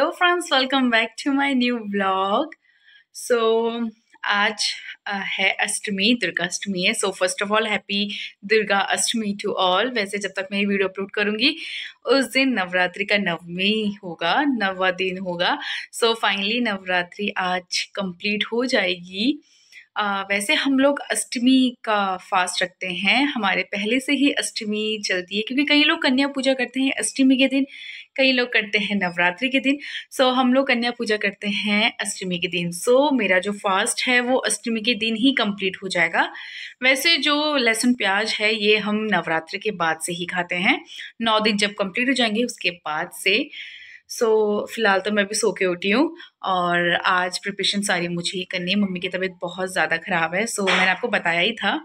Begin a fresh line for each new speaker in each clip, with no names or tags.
Hello friends, welcome back to my new vlog. So आज है अष्टमी, दुर्गा अष्टमी है। So first of all happy Durga Ashtami to all. वैसे जब तक मैं ये वीडियो अपलोड करूँगी उस दिन नवरात्रि का नवमी होगा, नौवा दिन होगा। सो फाइनली नवरात्रि आज कंप्लीट हो जाएगी। वैसे हम लोग अष्टमी का फास्ट रखते हैं, हमारे पहले से ही अष्टमी चलती है, क्योंकि कई लोग कन्या पूजा करते हैं अष्टमी के दिन, कई लोग करते हैं नवरात्रि के दिन। सो हम लोग कन्या पूजा करते हैं अष्टमी के दिन। सो मेरा जो फास्ट है वो अष्टमी के दिन ही कंप्लीट हो जाएगा। वैसे जो लहसुन प्याज है ये हम नवरात्रि के बाद से ही खाते हैं, 9 दिन जब कंप्लीट हो जाएंगे उसके बाद से। सो फिलहाल तो मैं भी सो के उठी हूँ और आज प्रिपरेशन सारी मुझे ही करनी है। मम्मी की तबीयत बहुत ज़्यादा ख़राब है, सो मैंने आपको बताया ही था।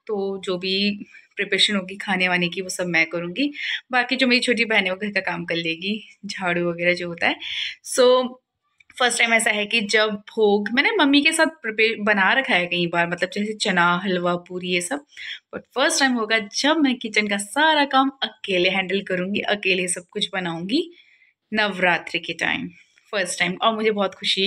तो जो भी प्रिपरेशन होगी खाने वाने की वो सब मैं करूँगी, बाकी जो मेरी छोटी बहन है वो घर का काम कर लेगी, झाड़ू वगैरह जो होता है। सो फर्स्ट टाइम ऐसा है कि जब भोग मैंने मम्मी के साथ प्रिपेयर बना रखा है कई बार, मतलब जैसे चना हलवा पूरी ये सब, बट फर्स्ट टाइम होगा जब मैं किचन का सारा काम अकेले हैंडल करूँगी, अकेले सब कुछ बनाऊँगी नवरात्रि के टाइम, फर्स्ट टाइम। और मुझे बहुत खुशी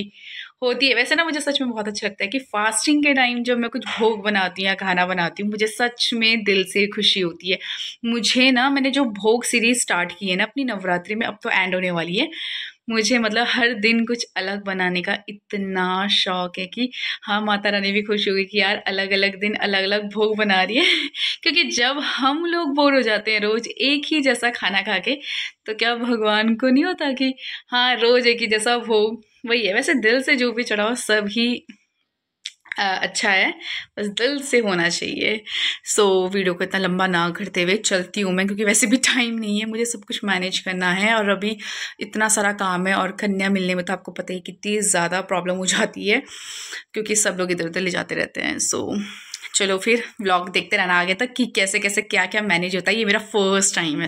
होती है। वैसे ना मुझे सच में बहुत अच्छा लगता है कि फास्टिंग के टाइम जब मैं कुछ भोग बनाती हूँ या खाना बनाती हूँ, मुझे सच में दिल से खुशी होती है। मुझे ना मैंने जो भोग सीरीज स्टार्ट की है ना अपनी नवरात्रि में, अब तो एंड होने वाली है, मुझे मतलब हर दिन कुछ अलग बनाने का इतना शौक है कि हाँ, माता रानी भी खुश होगी कि यार अलग अलग दिन अलग अलग भोग बना रही है। क्योंकि जब हम लोग बोर हो जाते हैं रोज एक ही जैसा खाना खा के, तो क्या भगवान को नहीं होता कि हाँ रोज एक ही जैसा भोग। वही है, वैसे दिल से जो भी चढ़ाओ सब ही अच्छा है, बस दिल से होना चाहिए। सो वीडियो को इतना लंबा ना करते हुए चलती हूँ मैं, क्योंकि वैसे भी टाइम नहीं है, मुझे सब कुछ मैनेज करना है और अभी इतना सारा काम है। और कन्या मिलने में तो आपको पता ही कितनी ज़्यादा प्रॉब्लम हो जाती है, क्योंकि सब लोग इधर उधर ले जाते रहते हैं। सो चलो फिर व्लॉग देखते रहना आगे तक कि कैसे कैसे क्या क्या मैनेज होता है। ये मेरा फर्स्ट टाइम है।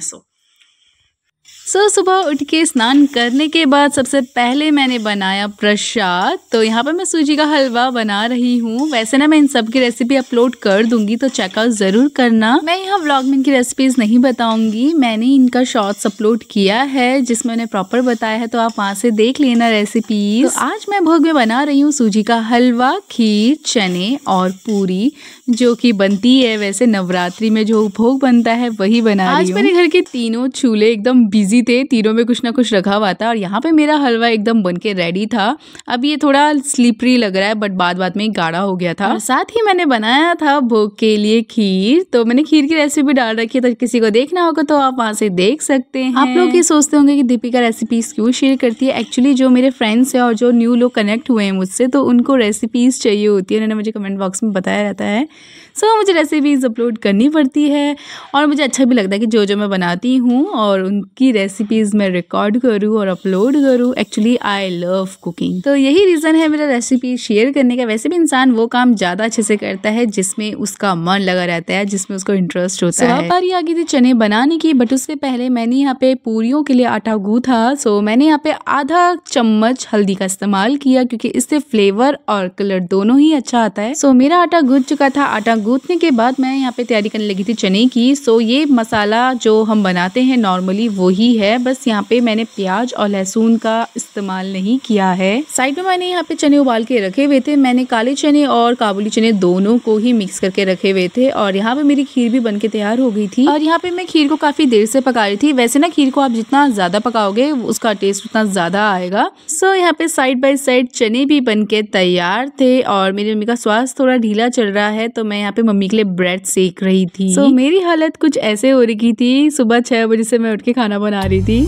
सुबह उठ के स्नान करने के बाद सबसे पहले मैंने बनाया प्रसाद। तो यहाँ पर मैं सूजी का हलवा बना रही हूँ। वैसे ना मैं इन सब की रेसिपी अपलोड कर दूंगी, तो चेकआउट ज़रूर करना। मैं यहाँ व्लॉग में इनकी रेसिपीज़ नहीं बताऊंगी, मैंने इनका शॉर्ट्स अपलोड किया है जिसमें उन्हें प्रॉपर बताया है, तो आप वहाँ से देख लेना रेसिपीज। तो आज मैं भोग में बना रही हूँ सूजी का हलवा, खीर, चने और पूरी, जो कि बनती है वैसे नवरात्रि में जो भोग बनता है वही बना रही हूँ। आज मेरे घर के तीनों चूल्हे एकदम बिजी थे, तीनों में कुछ ना कुछ रखा हुआ था और यहाँ पे मेरा हलवा एकदम बन के रेडी था। अब ये थोड़ा स्लिपरी लग रहा है, बट बाद में गाढ़ा हो गया था। और साथ ही मैंने बनाया था भोग के लिए खीर। तो मैंने खीर की रेसिपी डाल रखी है, तो किसी को देखना होगा तो आप वहाँ से देख सकते हैं। आप लोग ये सोचते होंगे कि दीपिका रेसिपीज क्यों शेयर करती है। एक्चुअली जो मेरे फ्रेंड्स है और जो न्यू लोग कनेक्ट हुए हैं मुझसे, तो उनको रेसिपीज चाहिए होती है, उन्होंने मुझे कमेंट बॉक्स में बताया रहता है। सो मुझे रेसिपीज अपलोड करनी पड़ती है और मुझे अच्छा भी लगता है कि जो मैं बनाती हूँ और उनकी रेसिपीज मैं रिकॉर्ड करूँ और अपलोड करूँ। एक्चुअली आई लव कुकिंग, तो यही रीज़न है मेरा रेसिपी शेयर करने का। वैसे भी इंसान वो काम ज़्यादा अच्छे से करता है जिसमें उसका मन लगा रहता है, जिसमें उसको इंटरेस्ट होता है। बारी आ गई थी चने बनाने की, बट उससे पहले मैंने यहाँ पे पूरियों के लिए आटा गूथा। सो मैंने यहाँ पे आधा चम्मच हल्दी का इस्तेमाल किया, क्योंकि इससे फ्लेवर और कलर दोनों ही अच्छा आता है। सो मेरा आटा गूंथ चुका था। आटा गूंथने के बाद मैं यहाँ पे तैयारी करने लगी थी चने की। सो ये मसाला जो हम बनाते हैं नॉर्मली वो ही है, बस यहाँ पे मैंने प्याज और लहसुन का इस्तेमाल नहीं किया है। साइड में मैंने यहाँ पे चने उबाल के रखे हुए थे। मैंने काले चने और काबुली चने दोनों को ही मिक्स करके रखे हुए थे और यहाँ पे मेरी खीर भी बनके तैयार हो गई थी। और यहाँ पे मैं खीर को काफी देर से पका रही थी। वैसे ना खीर को आप जितना ज्यादा पकाओगे उसका टेस्ट उतना ज्यादा आएगा। सो यहाँ पे साइड बाय साइड चने भी बनके तैयार थे और मेरी मम्मी का स्वास्थ्य थोड़ा ढीला चल रहा है, तो मैं यहाँ पे मम्मी के लिए ब्रेड सेक रही थी। सो मेरी हालत कुछ ऐसे हो रही थी, सुबह 6 बजे से मैं उठ के खाना बना रही थी।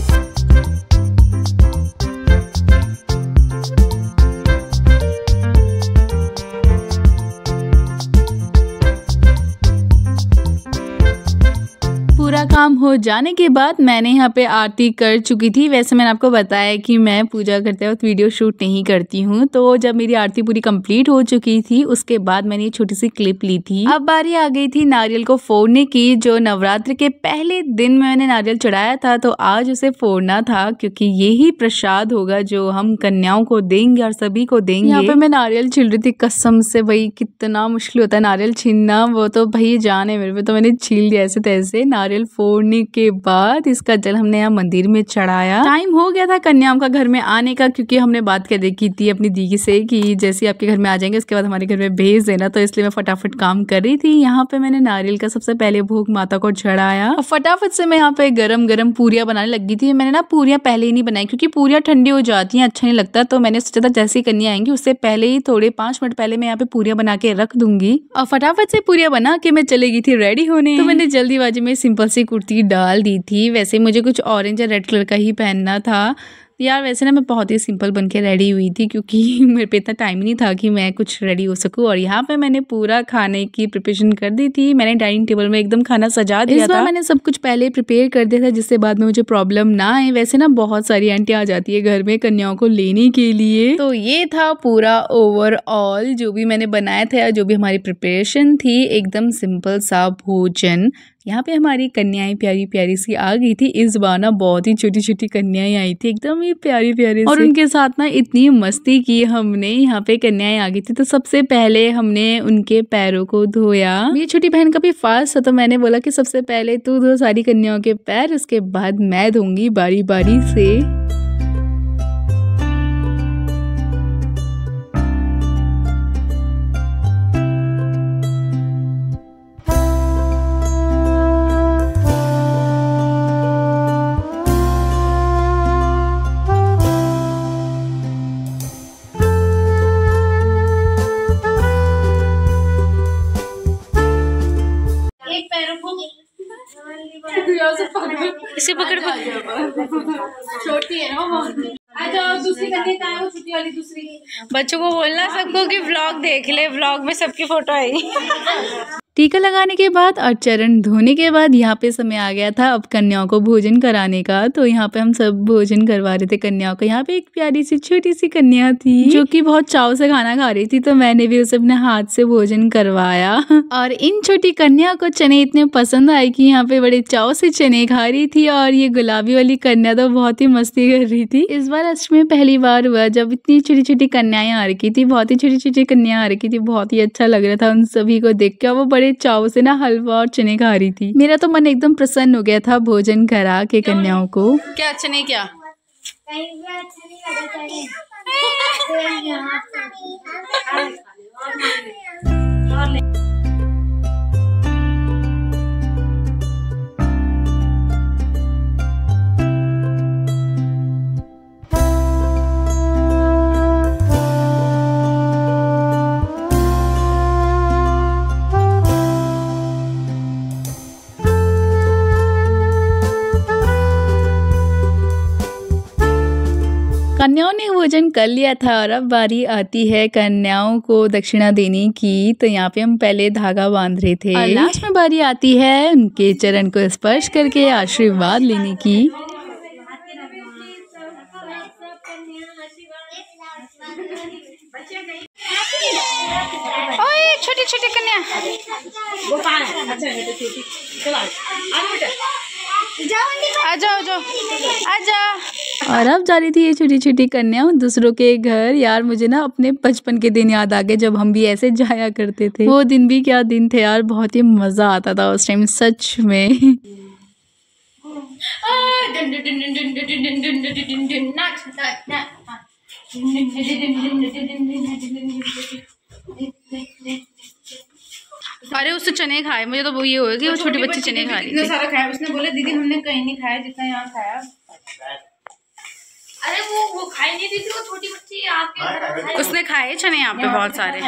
पूरा काम हो जाने के बाद मैंने यहाँ पे आरती कर चुकी थी। वैसे मैंने आपको बताया कि मैं पूजा करते वक्त वीडियो शूट नहीं करती हूँ, तो जब मेरी आरती पूरी कंप्लीट हो चुकी थी उसके बाद मैंने ये छोटी सी क्लिप ली थी। अब बारी आ गई थी नारियल को फोड़ने की। जो नवरात्रि के पहले दिन मैंने नारियल चढ़ाया था, तो आज उसे फोड़ना था, क्योंकि यही प्रसाद होगा जो हम कन्याओं को देंगे और सभी को देंगे। यहाँ पे मैं नारियल छील रही थी, कसम से भाई कितना मुश्किल होता है नारियल छीलना, वो तो भाई जान है मेरे पे, तो मैंने छील दिया ऐसे तैसे। नारियल फोड़ तोड़ने के बाद इसका जल हमने यहाँ मंदिर में चढ़ाया। टाइम हो गया था कन्याओं का घर में आने का, क्योंकि हमने बात कर रखी थी अपनी दीदी से कि जैसे आपके घर में आ जाएंगे उसके बाद हमारे घर में भेज देना, तो इसलिए मैं फटाफट काम कर रही थी। यहाँ पे मैंने नारियल का सबसे पहले भोग माता को चढ़ाया और फटाफट से मैं यहाँ पे गरम गरम पूरियां बनाने लगी थी। मैंने ना पूरियां पहले ही नहीं बनाई क्योंकि पूरियां ठंडी हो जाती हैं, अच्छा नहीं लगता, तो मैंने सोचा था जैसे ही कन्या आएंगी उससे पहले ही थोड़े 5 मिनट पहले मैं यहाँ पे पूरियां बना के रख दूंगी। और फटाफट से पूरियां बना के मैं चली गई थी रेडी होने। तो मैंने जल्दीबाजी में सिंपल सी कुर्ती डाल दी थी। वैसे मुझे कुछ ऑरेंज या रेड कलर का ही पहनना था यार। वैसे ना मैं बहुत ही सिंपल बन के रेडी हुई थी क्योंकि मेरे पे इतना टाइम नहीं था कि मैं कुछ रेडी हो सकूं। और यहाँ पे मैंने पूरा खाने की प्रिपरेशन कर दी थी। मैंने डाइनिंग टेबल में एकदम खाना सजा दिया था। मैंने सब कुछ पहले प्रिपेयर कर दिया था जिससे बाद में मुझे प्रॉब्लम ना आए। वैसे ना बहुत सारी आंटी आ जाती है घर में कन्याओं को लेने के लिए। तो ये था पूरा ओवरऑल जो भी मैंने बनाया था या जो भी हमारी प्रिपरेशन थी, एकदम सिंपल सा भोजन। यहाँ पे हमारी कन्याएं प्यारी प्यारी सी आ गई थी। इस बार ना बहुत ही छोटी छोटी कन्याएं आई थी, एकदम ही प्यारी प्यारी और उनके साथ ना इतनी मस्ती की हमने। यहाँ पे कन्याएं आ गई थी तो सबसे पहले हमने उनके पैरों को धोया। मेरी छोटी बहन का भी फास्ट था तो मैंने बोला कि सबसे पहले तू धो सारी कन्याओं के पैर, उसके बाद मैं धोऊंगी बारी बारी से। इसे पकड़ छोटी है ना वो। दूसरी कन्या कहाँ है? वो छोटी वाली दूसरी। बच्चों को बोलना सबको कि व्लॉग देख ले, व्लॉग में सबकी फोटो आएगी। टीका लगाने के बाद और चरण धोने के बाद यहाँ पे समय आ गया था अब कन्याओं को भोजन कराने का। तो यहाँ पे हम सब भोजन करवा रहे थे कन्याओं को। यहाँ पे एक प्यारी सी छोटी सी कन्या थी जो कि बहुत चाव से खाना खा रही थी, तो मैंने भी उसे अपने हाथ से भोजन करवाया। और इन छोटी कन्या को चने इतने पसंद आए कि यहाँ पे बड़े चाव से चने खा रही थी। और ये गुलाबी वाली कन्या तो बहुत ही मस्ती कर रही थी। इस बार अष्टमी पहली बार हुआ जब इतनी छोटी छोटी कन्याएं आ रखी थी, बहुत ही छोटी छोटी कन्या आ रखी थी। बहुत ही अच्छा लग रहा था उन सभी को देख के। वो बड़े चाव से ना हलवा और चने खा रही थी। मेरा तो मन एकदम प्रसन्न हो गया था भोजन करा के कन्याओं को। क्या चने क्या कन्याओं ने भोजन कर लिया था और अब बारी आती है कन्याओं को दक्षिणा देने की। तो यहाँ पे हम पहले धागा बांध रहे थे और लास्ट में बारी आती है उनके चरण को स्पर्श करके आशीर्वाद लेने की। ओए छोटी छोटी कन्या आ जाओ। और अब जा रही थी ये छोटी छोटी कन्या दूसरों के घर। यार मुझे ना अपने बचपन के दिन याद आ गए जब हम भी ऐसे जाया करते थे। वो दिन भी क्या दिन थे यार, बहुत ही मजा आता था उस टाइम सच में। अरे उससे चने खाए, मुझे तो वो ये होगा कि वो छोटी बच्ची चने खा रही थी। सारा खाया उसने, बोले दीदी हमने कहीं नहीं खाया जितना यहाँ खाया। अरे वो खाई नहीं थी वो छोटी बच्ची आपके, उसने खाए चने यहाँ पे बहुत सारे।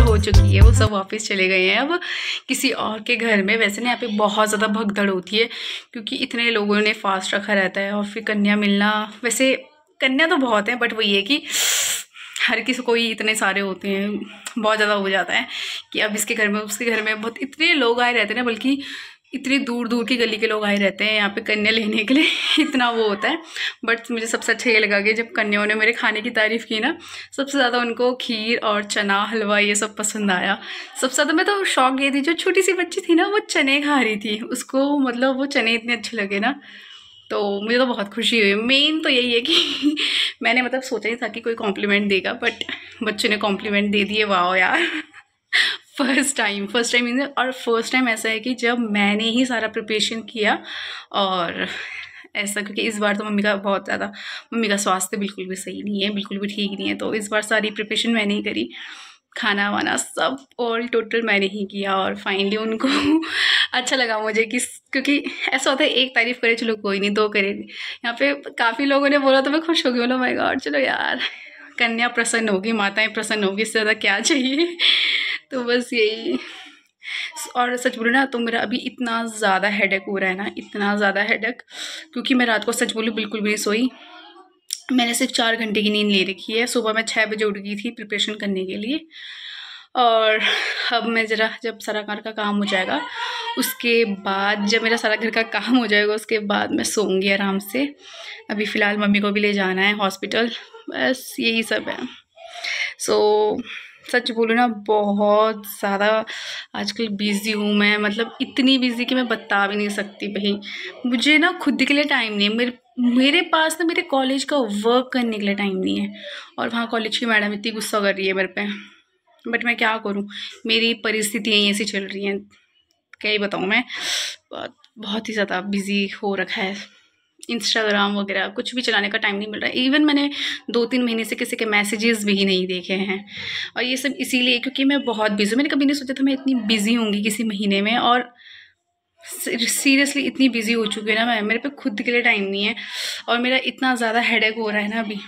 हो चुकी है, वो सब वापस चले गए हैं अब किसी और के घर में। वैसे ना यहाँ पे बहुत ज़्यादा भगदड़ होती है क्योंकि इतने लोगों ने फास्ट रखा रहता है और फिर कन्या मिलना, वैसे कन्या तो बहुत है बट वो ये कि हर किसी कोई इतने सारे होते हैं, बहुत ज़्यादा हो जाता है कि अब इसके घर में उसके घर में बहुत इतने लोग आए रहते हैं ना, बल्कि इतनी दूर दूर की गली के लोग आए रहते हैं यहाँ पे कन्या लेने के लिए, इतना वो होता है। बट मुझे सबसे अच्छा ये लगा कि जब कन्याओं ने मेरे खाने की तारीफ़ की ना, सबसे ज़्यादा उनको खीर और चना हलवा ये सब पसंद आया। सबसे ज़्यादा मैं तो शौक ये थी, जो छोटी सी बच्ची थी ना वो चने खा रही थी, उसको मतलब वो चने इतने अच्छे लगे ना, तो मुझे तो बहुत खुशी हुई। मेन तो यही है कि मैंने मतलब सोचा ही था कि कोई कॉम्प्लीमेंट देगा, बट बच्चों ने कॉम्प्लीमेंट दे दिए। वाह यार, फर्स्ट टाइम और फर्स्ट टाइम ऐसा है कि जब मैंने ही सारा प्रिपरेशन किया। और ऐसा क्योंकि इस बार तो मम्मी का स्वास्थ्य बिल्कुल भी सही नहीं है, बिल्कुल भी ठीक नहीं है, तो इस बार सारी प्रिपरेशन मैंने ही करी। खाना वाना सब ऑल टोटल मैंने ही किया, और फाइनली उनको अच्छा लगा मुझे कि क्योंकि ऐसा होता है, एक तारीफ करे चलो कोई नहीं, दो करे नहीं। यहाँ पे काफ़ी लोगों ने बोला तो मैं खुश हो गई, बोला माय गॉड चलो यार, कन्या प्रसन्न होगी, माताएं प्रसन्न होगी, इससे ज़्यादा क्या चाहिए। तो बस यही। और सच बोलूँ ना तो मेरा अभी इतना ज़्यादा हेडेक हो रहा है ना, इतना ज़्यादा हेडेक, क्योंकि मैं रात को सच बोलूँ बिल्कुल भी नहीं सोई। मैंने सिर्फ 4 घंटे की नींद ले रखी है। सुबह मैं 6 बजे उठ गई थी प्रिपरेशन करने के लिए, और अब मैं ज़रा जब सारा घर का काम हो जाएगा, उसके बाद जब मेरा सारा घर का काम हो जाएगा उसके बाद मैं सोऊंगी आराम से। अभी फ़िलहाल मम्मी को भी ले जाना है हॉस्पिटल, बस यही सब है। सच बोलूँ ना बहुत ज़्यादा आजकल बिज़ी हूँ मैं, मतलब इतनी बिज़ी कि मैं बता भी नहीं सकती भाई। मुझे ना खुद के लिए टाइम नहीं है, मेरे पास ना मेरे कॉलेज का वर्क करने के लिए टाइम नहीं है, और वहाँ कॉलेज की मैडम इतनी गुस्सा कर रही है मेरे पे। बट मैं क्या करूँ, मेरी परिस्थितियाँ ऐसी चल रही हैं, क्या ही बताऊँ मैं। बहुत ही ज़्यादा बिज़ी हो रखा है, इंस्टाग्राम वगैरह कुछ भी चलाने का टाइम नहीं मिल रहा है। इवन मैंने 2-3 महीने से किसी के मैसेजेस भी नहीं देखे हैं, और ये सब इसीलिए क्योंकि मैं बहुत बिज़ी हूँ। मैंने कभी नहीं सोचा था मैं इतनी बिज़ी होंगी किसी महीने में, और सीरियसली इतनी बिज़ी हो चुकी है ना मैं, मेरे पे खुद के लिए टाइम नहीं है, और मेरा इतना ज़्यादा हेडेक हो रहा है ना अभी।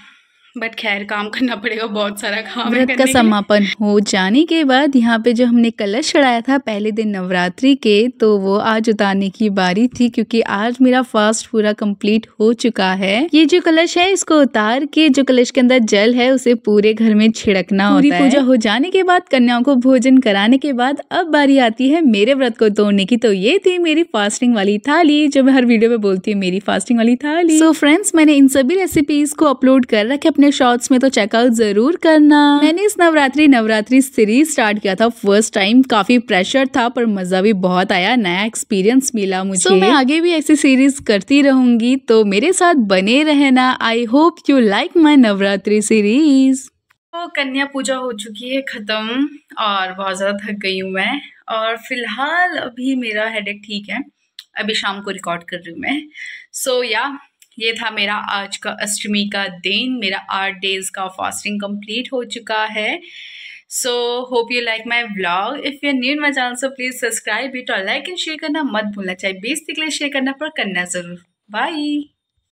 बट खैर काम करना पड़ेगा, बहुत सारा काम है
व्रत का
करने के लिए।
समापन हो जाने के बाद यहाँ पे जो हमने कलश चढ़ाया था पहले दिन नवरात्रि के, तो वो आज उतारने की बारी थी, क्योंकि आज मेरा फास्ट पूरा कंप्लीट हो चुका है। ये जो कलश है इसको उतार के जो कलश के अंदर जल है उसे पूरे घर में छिड़कना होता है। पूरी पूजा हो जाने के बाद कन्याओं को भोजन कराने के बाद अब बारी आती है मेरे व्रत को तोड़ने की। तो ये थी मेरी फास्टिंग वाली थाली, जो मैं हर वीडियो में बोलती हूँ मेरी फास्टिंग वाली थाली। सो फ्रेंड्स, मैंने इन सभी रेसिपीज को अपलोड कर रखे अपने शॉर्ट्स में, तो चेकआउट जरूर करना। मैंने इस नवरात्रि सीरीज स्टार्ट किया था फर्स्ट टाइम, काफी प्रेशर था पर मजा भी बहुत आया, नया एक्सपीरियंस मिला मुझे। सो मैं आगे भी ऐसी सीरीज करती रहूंगी, तो मेरे साथ बने रहना। I hope you like my Navratri series.
तो कन्या पूजा हो चुकी है ख़त्म, और बहुत ज़्यादा थक गई हूँ मैं, और फिलहाल अभी मेरा हेडेक ठीक है। अभी शाम को रिकॉर्ड कर रही हूँ मैं। ये था मेरा आज का अष्टमी का दिन। मेरा 8 डेज का फास्टिंग कंप्लीट हो चुका है। So hope you like my vlog. If you are new in my channel so please subscribe it और लाइक एंड शेयर करना मत भूलना। चाहे बेइज्जती के लिए शेयर करना पर करना ज़रूर। बाय।